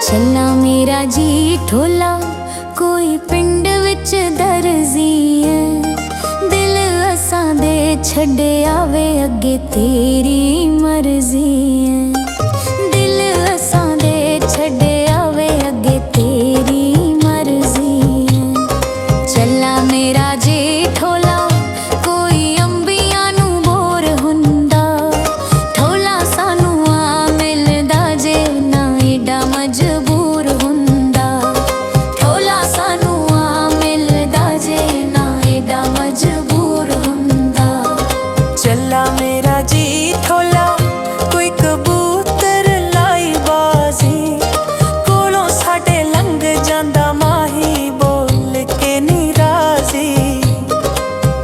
चला मेरा जी ढोला कोई पिंड विच दर्जी है। दिल असां दे छड्डे आवे अगे तेरी मर्जी है। दिल असां दे छड्डे आवे अगे तेरी मर्जी है। चला मेरा जी ढोला कोई अंबियां नू बोर हुंदा। ढोला सानू आ मिलदा जे ना एडा मजबूर हुंदा। ढोला सानू आ मिलदा जे ना एडा मजबूर हुंदा। चला मेरा जी ढोला कोई कबूतर लाई बाजी। कोलों साडे लंघ जांदा माही बोल के नी राजी।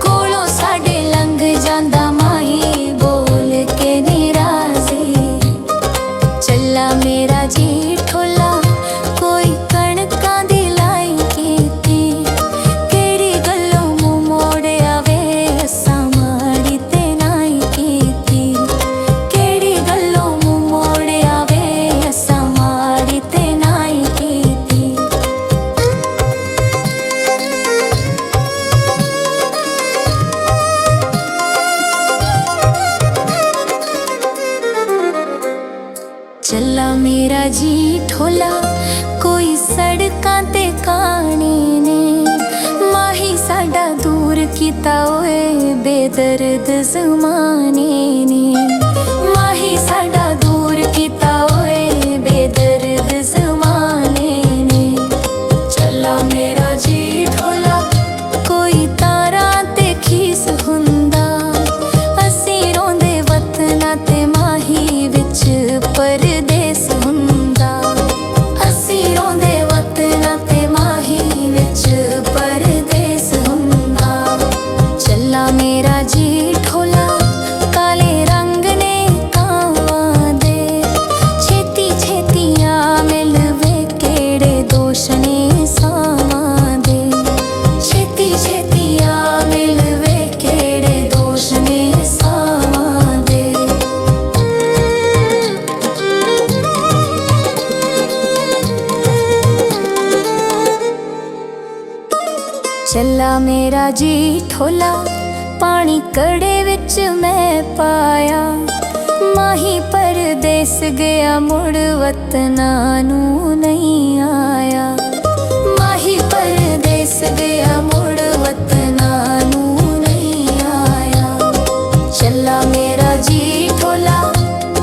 कोलों साडे लंघ जांदा माही बोल के नी राजी। चला मेरा जी ढोला कोई कणकां दी लाई कीती। केड़ी गल्लों मूंह मोड़िया वे असां माड़ी ते नाई कीती। केड़ी गल्लों मूंह मोड़िया वे असां माड़ी ते नाई कीती। चला मेरा जी ढोला कोई सड़कां ते काने ने। माही साडा दूर कीता ओए बेदर्द ज़माने ने। माही साडा दूर कीता ओए बेदर्द ज़माने ने। चला मेरा जी ढोला कोई तारां ते खीस हुंदा। असीं रोंदे वतनां ते माही विच परदेस हुंदा। असीं रोंदे वतनां ते माही विच परदेस हुंदा। चला मेरा जी ढोला काले रंग ने कावां दे। छेती छेती आ मिलवे केड़े दोष ने सावां दे। छेती छेती आ मिलवे केड़े दोष ने सावां दे। चला मेरा जी ढोला पानी कड़े विच मैं पाया। माही परदेस गया मुड़ वतना नू नहीं आया। माही परदेस गया मुड़ वतना नू नहीं आया। चला मेरा जी ढोला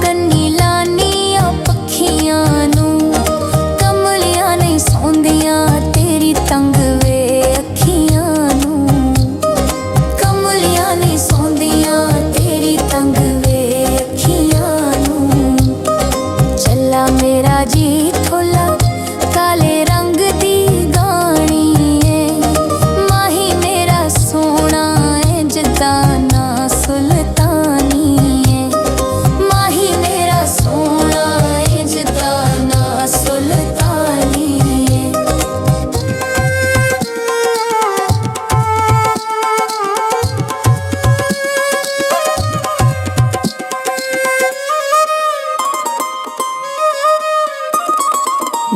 कन्नी लानी आ पखियां नू। कमलियां नहीं सौंदियां तेरी तंग वे अखियां नू। कमलियां नहीं सौंदियां तेरी तंग वे अखियां नू। चला मेरा जी ढोला काले रंग दी गाणी है। माही मेरा सोना है जिद्दां ना सुल्तानी है। माही मेरा सोना है जिद्दां ना सुल्तानी है।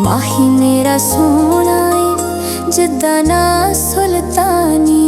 माही मेरा सोना है जिद्दां ना सुल्तानी